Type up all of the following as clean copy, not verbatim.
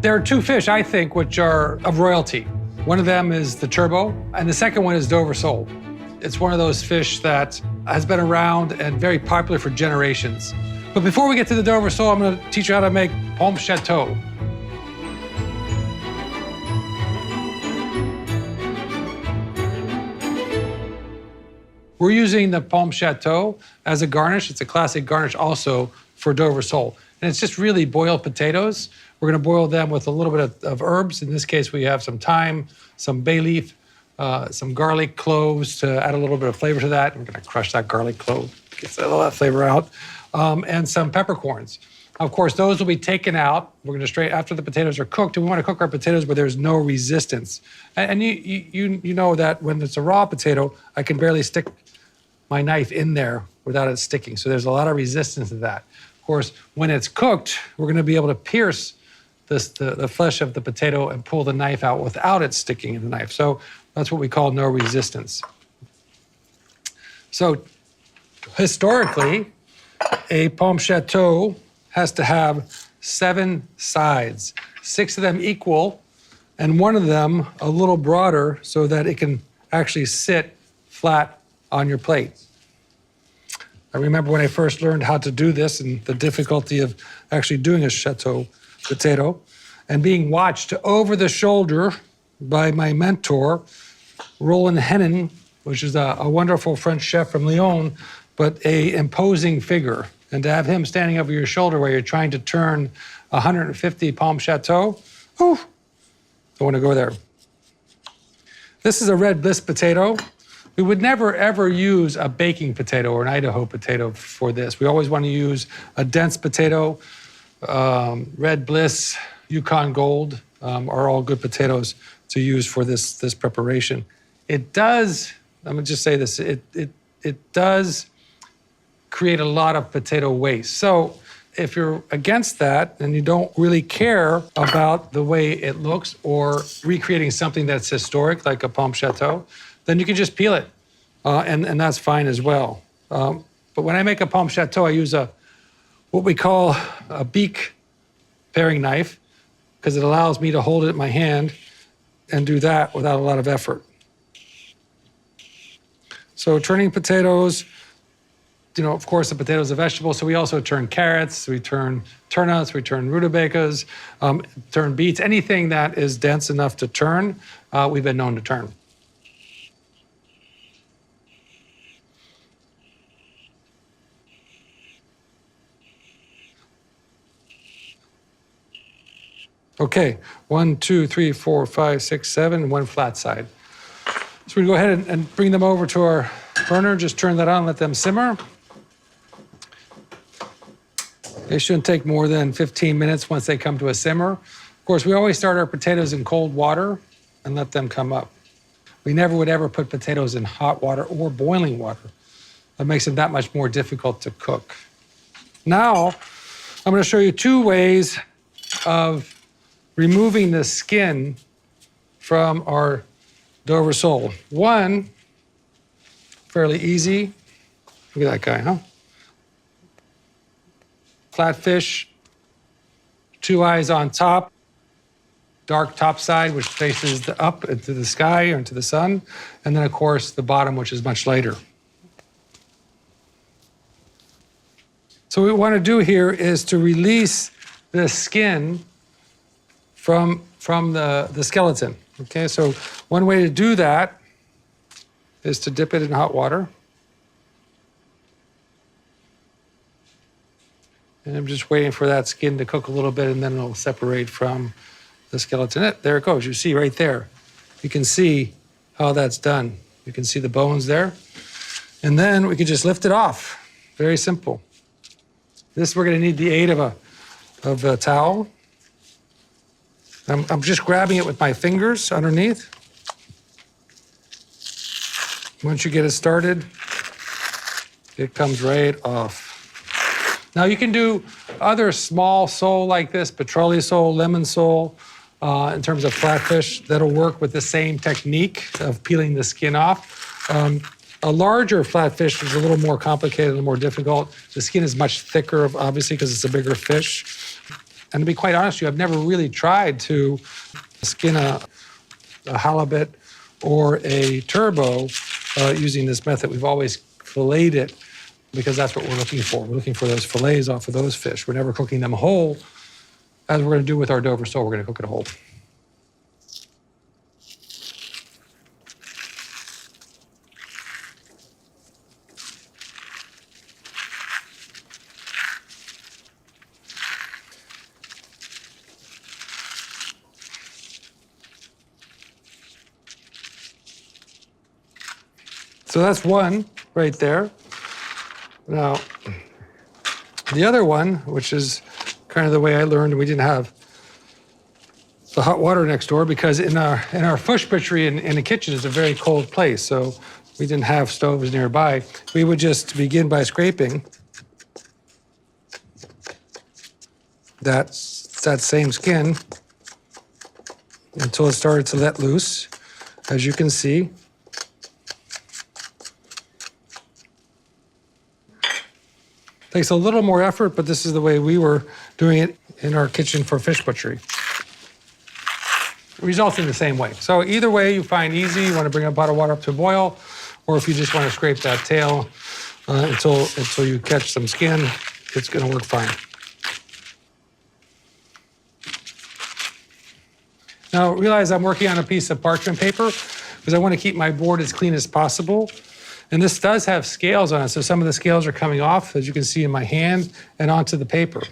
There are two fish, I think, which are of royalty. One of them is the turbo, and the second one is Dover sole. It's one of those fish that has been around and very popular for generations. But before we get to the Dover sole, I'm going to teach you how to make Pommes Château. We're using the Pommes Château as a garnish. It's a classic garnish also for Dover sole. And it's just really boiled potatoes. We're going to boil them with a little bit of herbs. In this case, we have some thyme, some bay leaf, some garlic cloves to add a little bit of flavor to that. I'm going to crush that garlic clove, get all that flavor out, and some peppercorns. Of course, those will be taken out. We're going to after the potatoes are cooked, and we want to cook our potatoes where there's no resistance. And you know that when it's a raw potato, I can barely stick my knife in there without it sticking. So there's a lot of resistance to that. Of course, when it's cooked, we're going to be able to pierce the flesh of the potato and pull the knife out without it sticking in the knife. So that's what we call no resistance. So historically, a Pommes Château has to have 7 sides, 6 of them equal, and one of them a little broader so that it can actually sit flat on your plate. I remember when I first learned how to do this and the difficulty of actually doing a Château potato and being watched over the shoulder by my mentor, Roland Hennin, which is a wonderful French chef from Lyon, but an imposing figure. And to have him standing over your shoulder while you're trying to turn 150 Pommes Château, don't want to go there. This is a red bliss potato. We would never, ever use a baking potato or an Idaho potato for this. We always want to use a dense potato. Red Bliss, Yukon Gold are all good potatoes to use for this preparation. It does, let me just say this, it does create a lot of potato waste. So if you're against that and you don't really care about the way it looks or recreating something that's historic like a Pommes Château, then you can just peel it, and that's fine as well. But when I make a Pommes Château, I use what we call a beak paring knife because it allows me to hold it in my hand and do that without a lot of effort. So turning potatoes, of course, the potato is a vegetable, so we also turn carrots, we turn turnips, we turn rutabagas, turn beets, anything that is dense enough to turn, we've been known to turn. Okay, 1, 2, 3, 4, 5, 6, 7, 1 flat side. So we go ahead and bring them over to our burner, just turn that on, let them simmer. They shouldn't take more than 15 minutes once they come to a simmer. Of course, we always start our potatoes in cold water and let them come up. We never would ever put potatoes in hot water or boiling water. That makes it that much more difficult to cook. Now, I'm going to show you 2 ways of removing the skin from our Dover sole. One, fairly easy. Look at that guy, huh? Flatfish, 2 eyes on top, dark top side, which faces up into the sky or into the sun, and then, of course, the bottom, which is much lighter. So what we want to do here is to release the skin from the skeleton. Okay, so one way to do that is to dip it in hot water. And I'm just waiting for that skin to cook a little bit and then it'll separate from the skeleton. There it goes, you see right there. You can see how that's done. You can see the bones there. And then we can just lift it off. Very simple. This, we're gonna need the aid of a towel. I'm just grabbing it with my fingers underneath. Once you get it started, it comes right off. Now you can do other small sole like this, petroli sole, lemon sole, in terms of flatfish, that'll work with the same technique of peeling the skin off. A larger flatfish is a little more complicated and more difficult. The skin is much thicker, obviously, because it's a bigger fish. And to be quite honest with you, I've never really tried to skin a halibut or a turbo using this method. We've always filleted it because that's what we're looking for. We're looking for those fillets off of those fish. We're never cooking them whole. As we're going to do with our Dover sole, we're going to cook it whole. So that's one right there. Now, the other one, which is kind of the way I learned, we didn't have the hot water next door because in our fish butchery in the kitchen is a very cold place, so we didn't have stoves nearby. We would just begin by scraping that same skin until it started to let loose, as you can see. Takes a little more effort, but this is the way we were doing it in our kitchen for fish butchery. Resulting the same way. So either way you find easy, you want to bring a pot of water up to a boil, or if you just want to scrape that tail until you catch some skin, it's going to work fine. Now realize I'm working on a piece of parchment paper because I want to keep my board as clean as possible. And this does have scales on it, so some of the scales are coming off, as you can see in my hand, and onto the paper.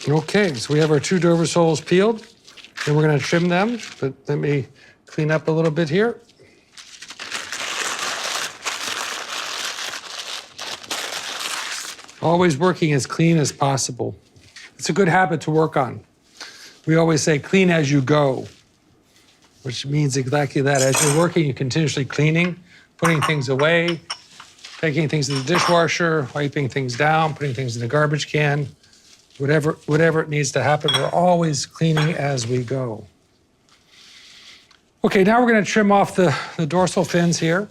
Okay, so we have our 2 Dover soles peeled, and we're going to trim them, but let me clean up a little bit here. Always working as clean as possible. It's a good habit to work on. We always say clean as you go, which means exactly that. As you're working, you're continuously cleaning, putting things away, taking things to the dishwasher, wiping things down, putting things in the garbage can. Whatever it needs to happen, we're always cleaning as we go. Okay, now we're going to trim off the dorsal fins here.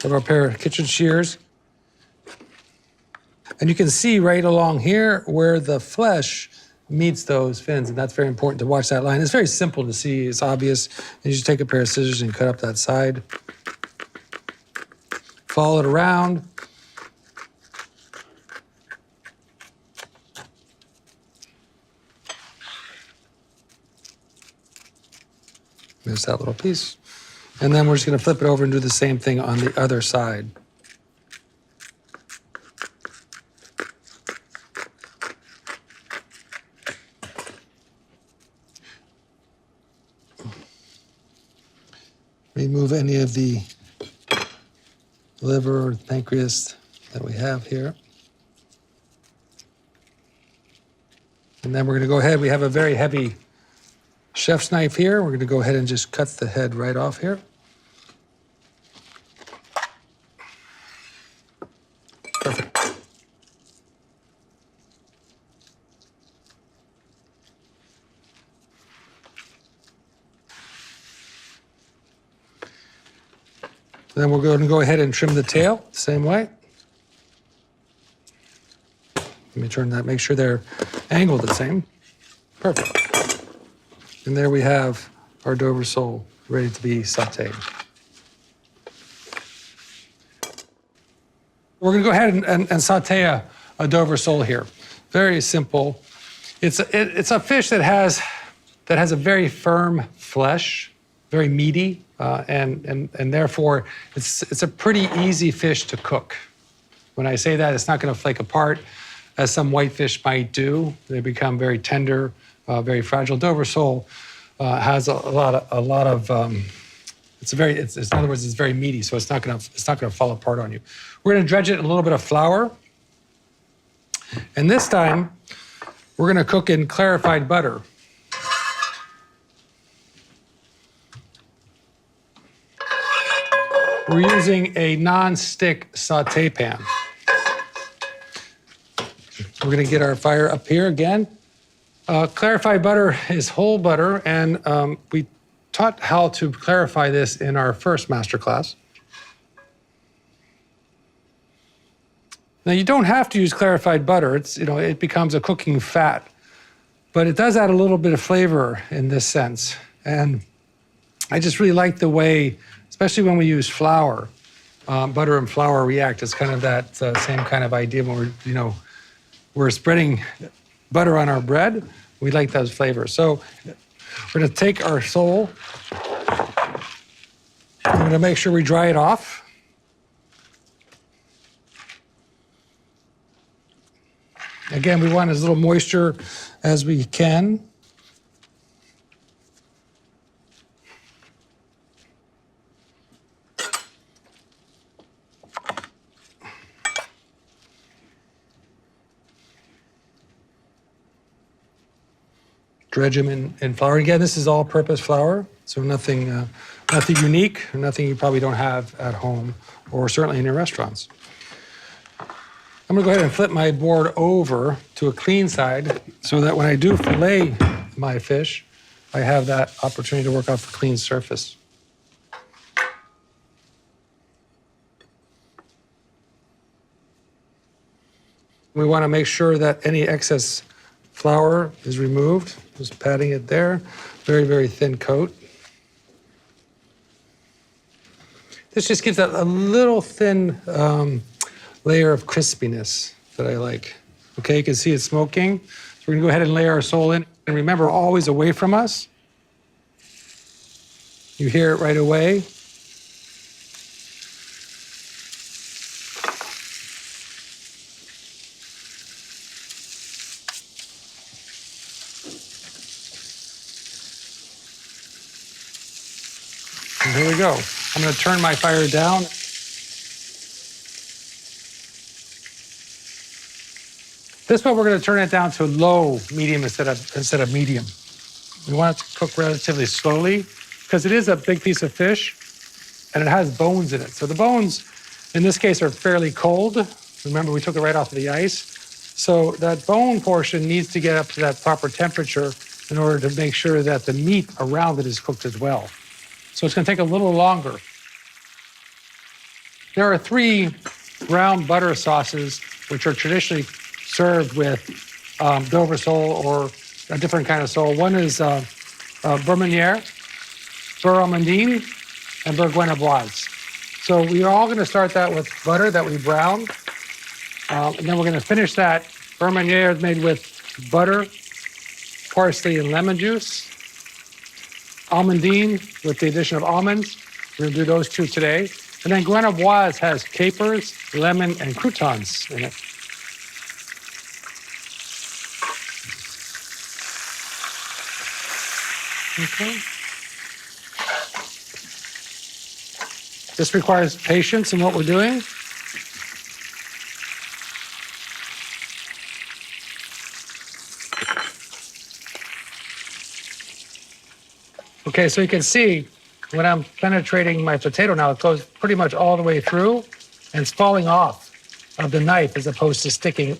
Have our pair of kitchen shears. And you can see right along here where the flesh meets those fins, and that's very important to watch that line. It's very simple to see, it's obvious. You just take a pair of scissors and cut up that side. Follow it around. There's that little piece. And then we're just going to flip it over and do the same thing on the other side. Remove any of the liver or pancreas that we have here. And then we're going to go ahead, we have a very heavy chef's knife here. We're going to go ahead and just cut the head right off here. Perfect. Then we're going to go ahead and trim the tail the same way. Let me turn that, make sure they're angled the same. Perfect. And there we have our Dover sole ready to be sauteed. We're going to go ahead and saute a Dover sole here. Very simple. It's a fish that has a very firm flesh, very meaty. And therefore, it's a pretty easy fish to cook. When I say that, it's not going to flake apart, as some whitefish might do. They become very tender, very fragile. Dover sole has a lot of in other words, it's very meaty, so it's not gonna fall apart on you. We're gonna dredge it in a little bit of flour. And this time, we're gonna cook in clarified butter. We're using a non-stick saute pan. We're gonna get our fire up here again. Clarified butter is whole butter, and we taught how to clarify this in our first masterclass. Now, you don't have to use clarified butter. It becomes a cooking fat, but it does add a little bit of flavor in this sense. And I just really like the way, especially when we use flour, butter and flour react. It's kind of that same kind of idea when we're spreading butter on our bread. We like those flavors. So we're gonna take our sole. I'm gonna make sure we dry it off. Again, we want as little moisture as we can. Dredge them in flour. Again, this is all-purpose flour, so nothing unique, nothing you probably don't have at home, or certainly in your restaurants. I'm gonna go ahead and flip my board over to a clean side so that when I do fillet my fish, I have that opportunity to work off a clean surface. We wanna make sure that any excess flour is removed. Just patting it there. Very, very thin coat. This just gives a little thin layer of crispiness that I like. Okay, you can see it's smoking. So we're gonna go ahead and lay our sole in. And remember, always away from us. You hear it right away. And here we go. I'm gonna turn my fire down. This one, we're gonna turn it down to low, medium instead of medium. We want it to cook relatively slowly because it is a big piece of fish and it has bones in it. So the bones, in this case, are fairly cold. Remember, we took it right off of the ice. So that bone portion needs to get up to that proper temperature in order to make sure that the meat around it is cooked as well. So it's gonna take a little longer. There are 3 brown butter sauces which are traditionally served with Dover sole or a different kind of sole. One is Beurre Meunière, Beurre Amandine, and Beurre Genevoise. So we are all gonna start that with butter that we browned. And then we're gonna finish that. Beurre Meunière is made with butter, parsley, and lemon juice. Amandine with the addition of almonds. We're gonna do those 2 today. And then Genevoise has capers, lemon, and croutons in it. Okay. This requires patience in what we're doing. Okay, so you can see when I'm penetrating my potato now, it goes pretty much all the way through and it's falling off of the knife as opposed to sticking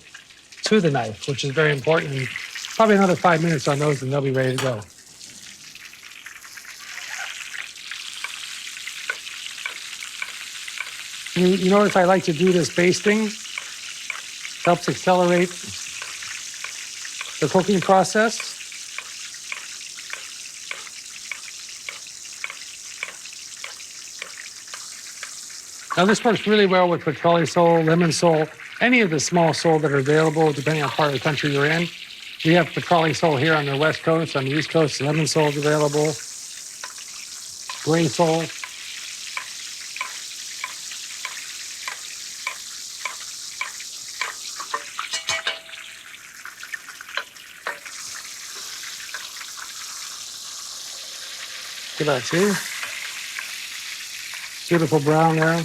to the knife, which is very important. And probably another 5 minutes on those and they'll be ready to go. You notice I like to do this basting. Helps accelerate the cooking process. Now this works really well with petroli sole, lemon sole, any of the small sole that are available depending on part of the country you're in. We have petroli sole here on the West Coast, on the East Coast, lemon sole is available, gray sole. Give that too. Beautiful brown there.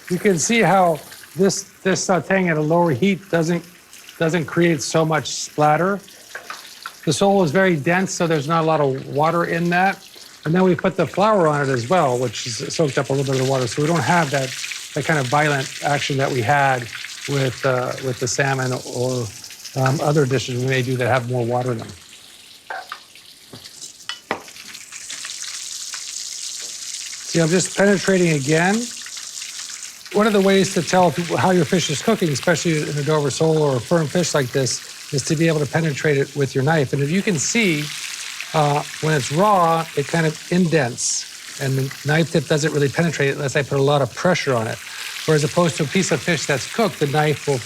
You can see how this sautéing at a lower heat doesn't create so much splatter. The sole is very dense, so there's not a lot of water in that. And then we put the flour on it as well, which is soaked up a little bit of the water, so we don't have that kind of violent action that we had with the salmon or other dishes we may do that have more water in them. See, I'm just penetrating again. One of the ways to tell how your fish is cooking, especially in a Dover sole or a firm fish like this, is to be able to penetrate it with your knife. And if you can see, when it's raw, it kind of indents, and the knife tip doesn't really penetrate it unless I put a lot of pressure on it. Whereas opposed to a piece of fish that's cooked, the knife will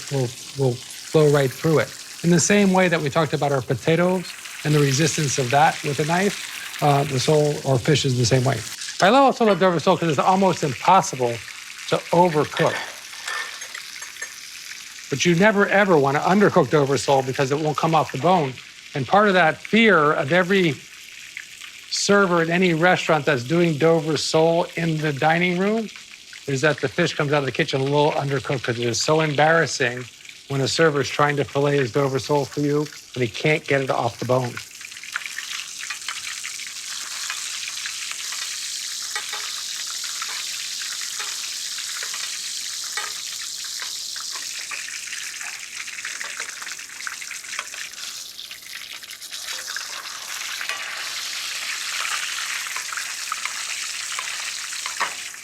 flow right through it. In the same way that we talked about our potatoes and the resistance of that with a knife, the sole or fish is the same way. I love also the Dover sole because it's almost impossible to overcook. But you never, ever want to undercook Dover sole because it won't come off the bone. And part of that fear of every server in any restaurant that's doing Dover sole in the dining room is that the fish comes out of the kitchen a little undercooked, because it is so embarrassing when a server is trying to fillet his Dover sole for you and he can't get it off the bone.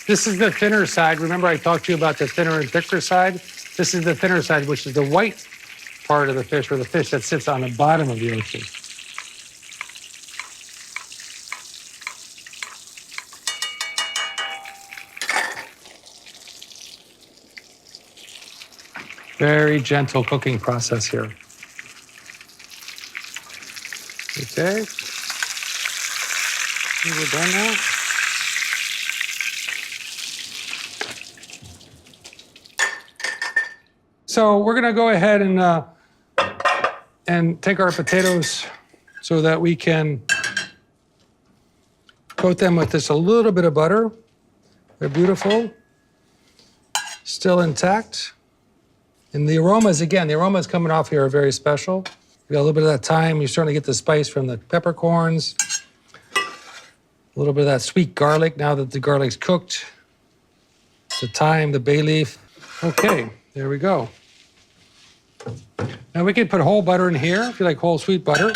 This is the thinner side. Remember I talked to you about the thinner and thicker side? This is the thinner side, which is the white part of the fish, or the fish that sits on the bottom of the ocean. Very gentle cooking process here. Okay. We're done now. So we're gonna go ahead and take our potatoes so that we can coat them with just a little bit of butter. They're beautiful, still intact. And the aromas, again, the aromas coming off here are very special. You got a little bit of that thyme. You certainly get the spice from the peppercorns. A little bit of that sweet garlic now that the garlic's cooked. The thyme, the bay leaf. Okay, there we go. Now we could put whole butter in here, if you like whole sweet butter,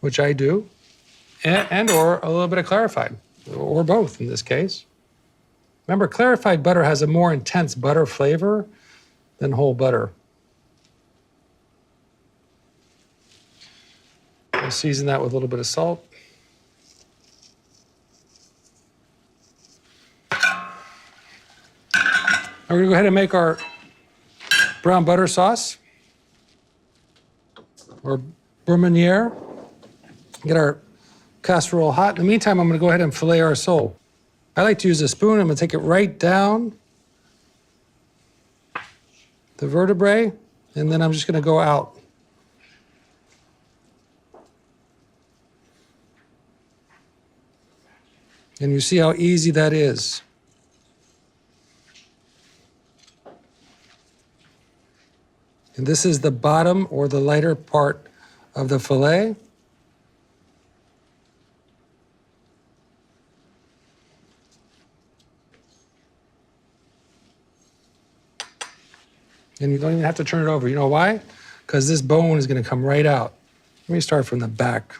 which I do, and or a little bit of clarified, or both in this case. Remember, clarified butter has a more intense butter flavor than whole butter. We'll season that with a little bit of salt. We're gonna go ahead and make our brown butter sauce, or beurre Meunière. Get our casserole hot. In the meantime, I'm gonna go ahead and fillet our sole. I like to use a spoon. I'm gonna take it right down the vertebrae, and then I'm just gonna go out. And you see how easy that is. And this is the bottom or the lighter part of the fillet. And you don't even have to turn it over. You know why? Because this bone is going to come right out. Let me start from the back.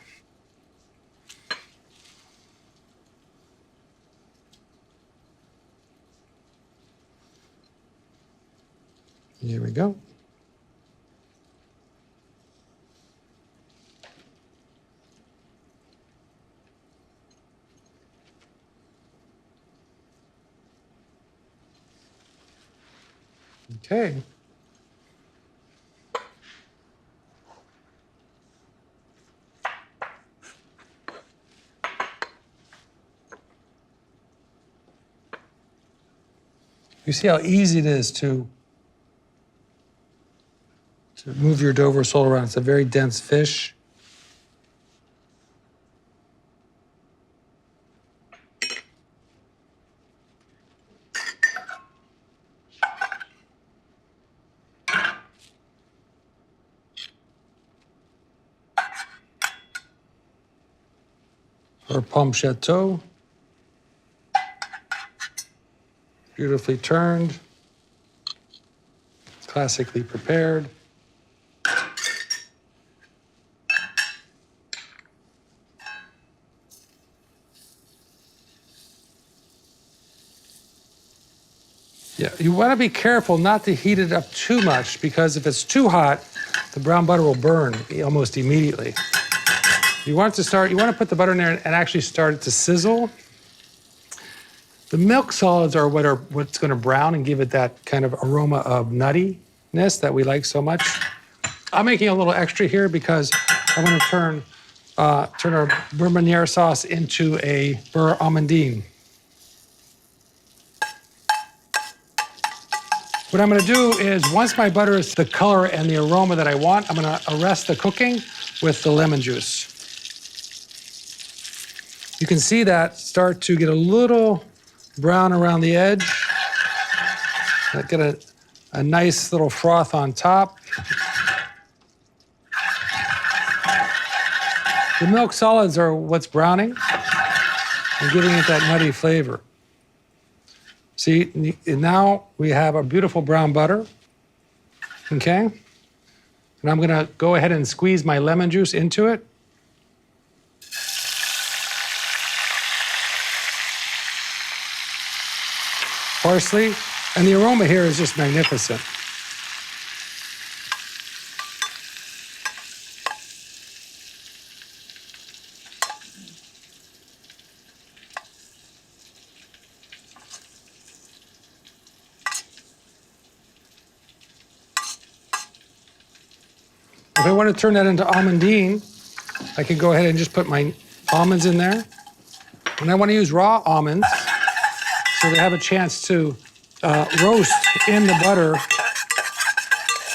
Here we go. Okay. You see how easy it is to to move your Dover sole around. It's a very dense fish. Our Pommes Château, beautifully turned, classically prepared. Yeah, you want to be careful not to heat it up too much, because if it's too hot, the brown butter will burn almost immediately. You want to put the butter in there and actually start it to sizzle. The milk solids are what's going to brown and give it that kind of aroma of nuttiness that we like so much. I'm making a little extra here because I want to turn our Beurre Meunière sauce into a Beurre Amandine. What I'm going to do is, once my butter is the color and the aroma that I want, I'm going to arrest the cooking with the lemon juice. You can see that start to get a little brown around the edge. Get a nice little froth on top. The milk solids are what's browning and giving it that nutty flavor. See, now we have a beautiful brown butter, okay? And I'm gonna go ahead and squeeze my lemon juice into it. Parsley, and the aroma here is just magnificent. If I want to turn that into Amandine, I can go ahead and just put my almonds in there. And I want to use raw almonds, so they have a chance to roast in the butter,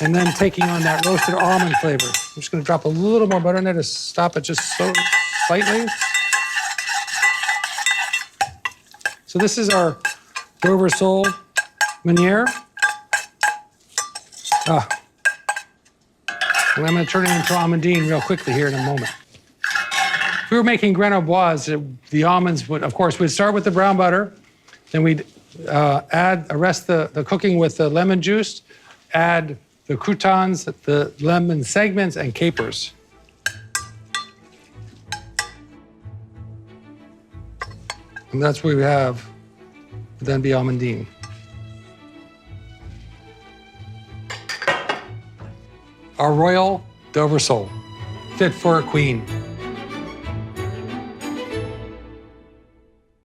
and then taking on that roasted almond flavor. I'm just going to drop a little more butter in there to stop it just so slightly. So this is our Dover sole Meunière. And I'm going to turn it into Amandine real quickly here in a moment. If we were making Grenoboise, the almonds would, of course, we'd start with the brown butter, then we'd arrest the cooking with the lemon juice, add the croutons, the lemon segments, and capers. And that's what we have, then be Amandine. Our royal Dover sole, fit for a queen.